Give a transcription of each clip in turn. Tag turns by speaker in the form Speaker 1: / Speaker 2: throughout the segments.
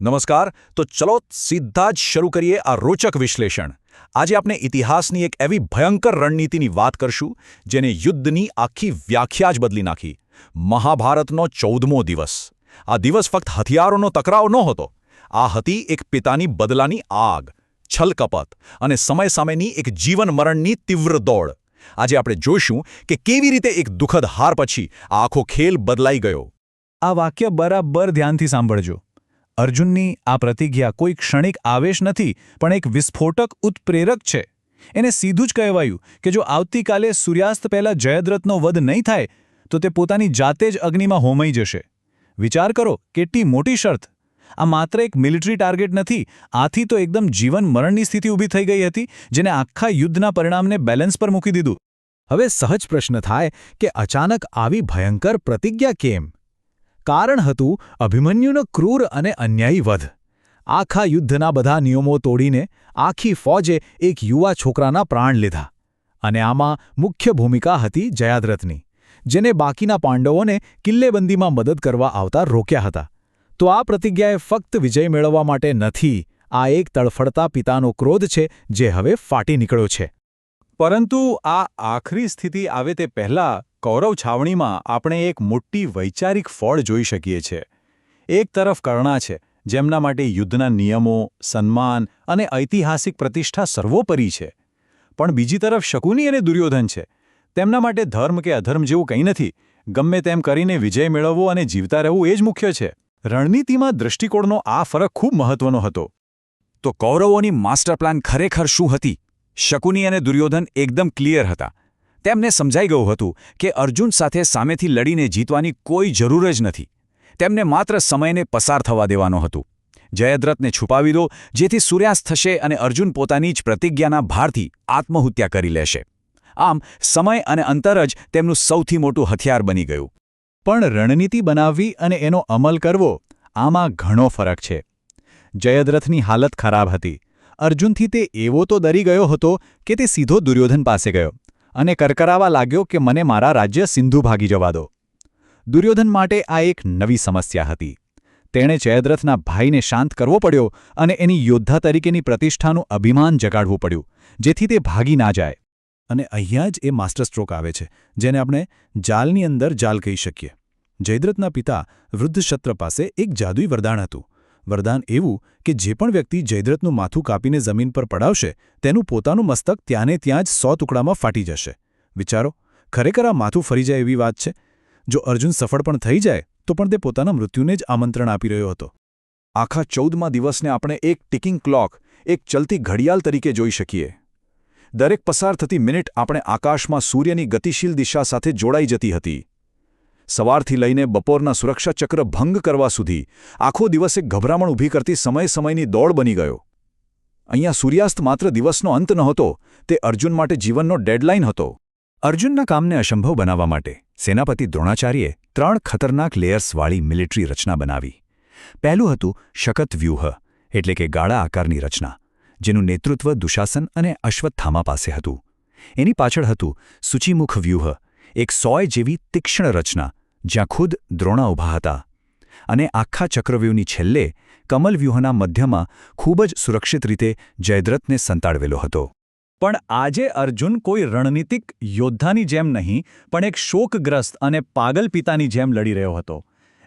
Speaker 1: નમસ્કાર. તો ચલો સીધા જ શરૂ કરીએ આ રોચક વિશ્લેષણ. આજે આપણે ઇતિહાસની એક એવી ભયંકર રણનીતિની વાત કરશું જેને યુદ્ધની આખી વ્યાખ્યા જ બદલી નાખી. મહાભારતનો 14મો દિવસ. આ દિવસ ફક્ત હથિયારોનો ટકરાવ નહોતો. આ હતી એક પિતાની બદલાની આગ, છલકપટ અને સમય સામેની એક જીવન-મરણની તીવ્ર દોડ. આજે આપણે જોઈશું કે કેવી રીતે એક દુઃખદ હાર પછી આ આખો ખેલ બદલાઈ ગયો.
Speaker 2: આ વાક્ય બરાબર ધ્યાનથી સાંભળજો. અર્જુનની આ પ્રતિજ્ઞા કોઈ ક્ષણિક આવેશ નથી, પણ એક વિસ્ફોટક ઉત્પ્રેરક છે. એને સીધું જ કહેવાયું કે જો આવતીકાલે સૂર્યાસ્ત પહેલાં જયદ્રથનો વધ નહીં થાય તો તે પોતાની જાતે જ અગ્નિમાં હોમાઈ જશે. વિચાર કરો, કેટલી મોટી શરત! આ માત્ર એક મિલિટરી ટાર્ગેટ નથી, આથી તો એકદમ જીવન-મરણની સ્થિતિ ઊભી થઈ ગઈ હતી, જેને આખા યુદ્ધના પરિણામને બેલેન્સ પર મૂકી દીધું. હવે સહજ પ્રશ્ન થાય કે અચાનક આવી ભયંકર પ્રતિજ્ઞા કેમ? કારણ હતું અભિમન્યુનો ક્રૂર અને અન્યાયી વધ. આખા યુદ્ધના બધા નિયમો તોડીને આખી ફોજે એક યુવા છોકરાના પ્રાણ લીધા. અને આમાં મુખ્ય ભૂમિકા હતી જયાદ્રથની, જેને બાકીના પાંડવોને કિલ્લેબંધીમાં મદદ કરવા આવતા રોક્યા હતા. તો આ પ્રતિજ્ઞાએ ફક્ત વિજય મેળવવા માટે નથી, આ એક તડફડતા પિતાનો ક્રોધ છે જે હવે ફાટી નીકળ્યો છે.
Speaker 1: પરંતુ આ આખરી સ્થિતિ આવે તે પહેલાં કૌરવ છાવણીમાં આપણે એક મોટી વૈચારિક ફોડ જોઈ શકીએ છીએ. એક તરફ કર્ણા છે, જેમના માટે યુદ્ધના નિયમો, સન્માન અને ઐતિહાસિક પ્રતિષ્ઠા સર્વોપરી છે. પણ બીજી તરફ શકુની અને દુર્યોધન છે. તેમના માટે ધર્મ કે અધર્મ જેવું કંઈ નથી. ગમે તેમ કરીને વિજય મેળવવો અને જીવતા રહેવું એ જ મુખ્ય છે. રણનીતિમાં દૃષ્ટિકોણનો આ ફરક ખૂબ મહત્વનો હતો. તો કૌરવોની માસ્ટર પ્લાન ખરેખર શું હતી? શકુની અને દુર્યોધન એકદમ ક્લિયર હતા. તેમને સમજાઈ ગયું હતું કે અર્જુન સાથે સામેથી લડીને જીતવાની કોઈ જરૂર જ નથી. તેમને માત્ર સમયને પસાર થવા દેવાનો હતું. જયદ્રથને છુપાવી દો, જેથી સૂર્યાસ્ત થશે અને અર્જુન પોતાની જ પ્રતિજ્ઞાના ભારથી આત્મહત્યા કરી લેશે. આમ સમય અને અંતર જ તેમનું સૌથી મોટું હથિયાર બની ગયું.
Speaker 2: પણ રણનીતિ બનાવવી અને એનો અમલ કરવો, આમાં ઘણો ફરક છે. જયદ્રથની હાલત ખરાબ હતી. અર્જુનથી તે એવો તો ડરી ગયો હતો કે તે સીધો દુર્યોધન પાસે ગયો અને કરકરાવા લાગ્યો કે મને મારા રાજ્ય સિંધુ ભાગી જવા દો. દુર્યોધન માટે આ એક નવી સમસ્યા હતી. તેણે જયદ્રથના ભાઈને શાંત કરવો પડ્યો અને એની યોદ્ધા તરીકેની પ્રતિષ્ઠાનું અભિમાન જગાડવું પડ્યું, જેથી તે ભાગી ના જાય. અને અહીંયા જ એ માસ્ટર સ્ટ્રોક આવે છે, જેને આપણે જાલની અંદર જાલ કહી શકીએ. જયદ્રથના પિતા વૃદ્ધ ક્ષત્ર પાસે એક જાદુઈ વરદાન હતું. વરદાન એવું કે જે પણ વ્યક્તિ જયદ્રથનું માથું કાપીને જમીન પર પડાવશે, તેનું પોતાનું મસ્તક ત્યાંને ત્યાં જ 100 ટુકડામાં ફાટી જશે. વિચારો, ખરેખર આ માથું ફરી જાય એવી વાત છે. જો અર્જુન સફળ પણ થઈ જાય તો પણ તે પોતાના મૃત્યુને જ આમંત્રણ આપી રહ્યો હતો.
Speaker 1: આખા 14મા દિવસને આપણે એક ટિકિંગ ક્લોક, એક ચલતી ઘડિયાળ તરીકે જોઈ શકીએ. દરેક પસાર થતી મિનિટ આપણે આકાશમાં સૂર્યની ગતિશીલ દિશા સાથે જોડાઈ જતી હતી. સવારથી લઈને બપોરના સુરક્ષા ચક્ર ભંગ કરવા સુધી આખો દિવસ એક ગભરામણ ઊભી કરતી સમયની દોડ બની ગયો. અહીંયા સૂર્યાસ્ત માત્ર દિવસનો અંત નહોતો, તે અર્જુન માટે જીવનનો ડેડલાઇન હતો. અર્જુનના કામને અસંભવ બનાવવા માટે સેનાપતિ દ્રોણાચાર્યે 3 ખતરનાક લેયર્સવાળી મિલિટરી રચના બનાવી. પહેલું હતું શકત વ્યૂહ, એટલે કે ગાળા આકારની રચના, જેનું નેતૃત્વ દુશાસન અને અશ્વત્થામા પાસે હતું. એની પાછળ હતું સૂચિમુખ વ્યૂહ, એક 100 જેવી તીક્ષ્ણ રચના, જ્યાં ખુદ દ્રોણા ઊભા હતા. અને આખા ચક્રવ્યૂહની છેલ્લે કમલવ્યૂહના મધ્યમાં ખૂબ જ સુરક્ષિત રીતે જયદ્રથને સંતાડવેલો હતો. પણ આજે અર્જુન કોઈ રણનીતિક યોદ્ધાની જેમ નહીં, પણ એક શોકગ્રસ્ત અને પાગલ પિતાની જેમ લડી રહ્યો હતો.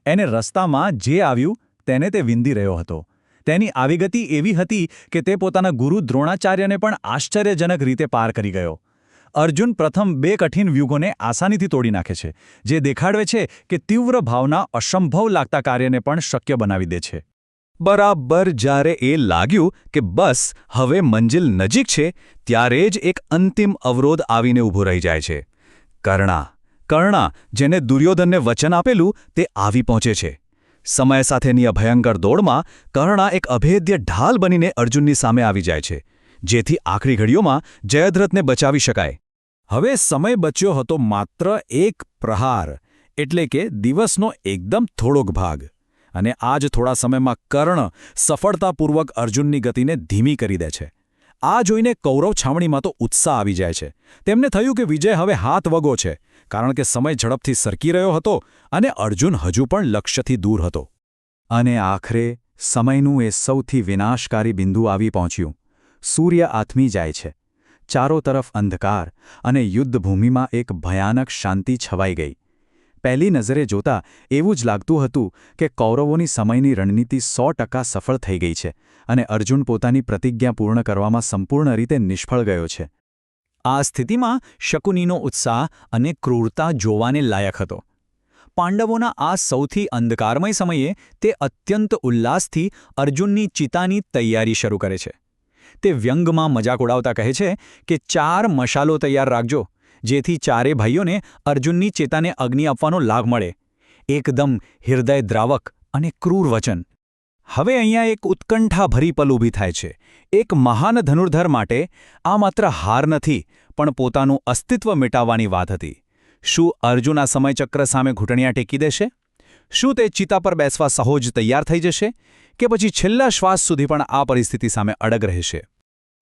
Speaker 1: એને રસ્તામાં જે આવ્યું તેને તે વિંધી રહ્યો હતો. તેની આવી ગતિ એવી હતી કે તે પોતાના ગુરુ દ્રોણાચાર્યને પણ આશ્ચર્યજનક રીતે પાર કરી ગયો. અર્જુન પ્રથમ 2 કઠિન વ્યૂહોને આસાનીથી તોડી નાખે છે, જે દેખાડવે છે કે તીવ્ર ભાવના અસંભવ લાગતા કાર્યને પણ શક્ય બનાવી દે છે. બરાબર જ્યારે એ લાગ્યું કે બસ હવે મંજિલ નજીક છે, ત્યારે જ એક અંતિમ અવરોધ આવીને ઊભો રહી જાય છે. કર્ણા, જેને દુર્યોધનને વચન આપેલું તે આવી પહોંચે છે. સમય સાથેની ભયંકર દોડમાં કર્ણા એક અભેદ્ય ઢાલ બનીને અર્જુનની સામે આવી જાય છે, જેથી આખરી ઘડીઓમાં જયદ્રથને બચાવી શકાય. હવે સમય બચ્યો હતો માત્ર એક પ્રહાર, એટલે કે દિવસનો એકદમ થોડોક ભાગ. અને આ જ થોડા સમયમાં કર્ણ સફળતાપૂર્વક અર્જુનની ગતિને ધીમી કરી દે છે. આ જોઈને કૌરવ છાવણીમાં તો ઉત્સાહ આવી જાય છે. તેમને થયું કે વિજય હવે હાથ વગો છે, કારણ કે સમય ઝડપથી સરકી રહ્યો હતો અને અર્જુન હજુ પણ લક્ષ્યથી દૂર હતો. અને આખરે સમયનું એ સૌથી વિનાશકારી બિંદુ આવી પહોંચ્યું. સૂર્ય આથમી જાય છે. ચારો તરફ અંધકાર અને યુદ્ધભૂમિમાં એક ભયાનક શાંતિ છવાઈ ગઈ. પહેલી નજરે જોતા એવું જ લાગતું હતું કે કૌરવોની સમયની રણનીતિ 100% સફળ થઈ ગઈ છે અને અર્જુન પોતાની પ્રતિજ્ઞા પૂર્ણ કરવામાં સંપૂર્ણ રીતે નિષ્ફળ ગયો છે.
Speaker 2: આ સ્થિતિમાં શકુનીનો ઉત્સાહ અને ક્રૂરતા જોવાને લાયક હતો. પાંડવોના આ સૌથી અંધકારમય સમયે તે અત્યંત ઉલ્લાસથી અર્જુનની ચિતાની તૈયારી શરૂ કરે છે. તે વ્યંગમાં મજાક ઉડાવતા કહે છે કે 4 મશાલો તૈયાર રાખજો, જેથી ચારે ભાઈઓને અર્જુનની ચેતાને અગ્નિ આપવાનો લાભ મળે. એકદમ હૃદયદ્રાવક અને ક્રૂર વચન. હવે અહીંયા એક ઉત્કંઠાભરી પલ ઊભી થાય છે. એક મહાન ધનુર્ધર માટે આ માત્ર હાર નથી, પણ પોતાનું અસ્તિત્વ મિટાવવાની વાત હતી. શું અર્જુન આ સમયચક્ર સામે ઘૂંટણિયા ટેકી દેશે? શું તે ચિતા પર બેસવા સહોજ તૈયાર થઈ જશે? કે પછી છેલ્લા શ્વાસ સુધી પણ આ પરિસ્થિતિ સામે અડગ રહેશે?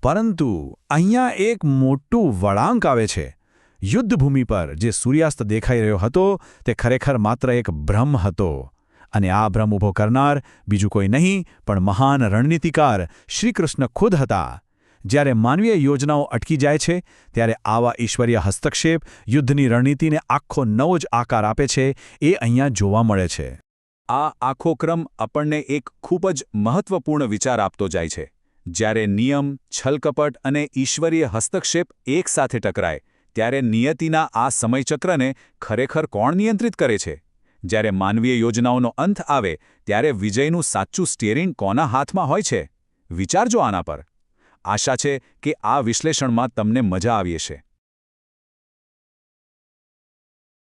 Speaker 2: પરંતુ અહીંયા એક મોટું વળાંક આવે છે. યુદ્ધભૂમિ પર જે સૂર્યાસ્ત દેખાઈ રહ્યો હતો તે ખરેખર માત્ર એક ભ્રમ હતો. અને આ ભ્રમ ઊભો કરનાર બીજું કોઈ નહીં પણ મહાન રણનીતિકાર શ્રીકૃષ્ણ ખુદ હતા. જ્યારે માનવીય યોજનાઓ અટકી જાય છે ત્યારે આવા ઈશ્વરીય હસ્તક્ષેપ યુદ્ધની રણનીતિને આખો નવો જ આકાર આપે છે. એ અહીંયા જોવા મળે છે. આ આખો ક્રમ આપણને એક ખૂબ જ મહત્વપૂર્ણ વિચાર આપતો જાય છે. જ્યારે નિયમ, છલકપટ અને ઈશ્વરીય હસ્તક્ષેપ એકસાથે ટકરાય ત્યારે નિયતિના આ સમયચક્રને ખરેખર કોણ નિયંત્રિત કરે છે? જ્યારે માનવીય યોજનાઓનો અંત આવે ત્યારે વિજયનું સાચું સ્ટીયરિંગ કોના હાથમાં હોય છે? વિચારજો આના પર. આશા છે કે આ વિશ્લેષણમાં તમને મજા આવી હશે.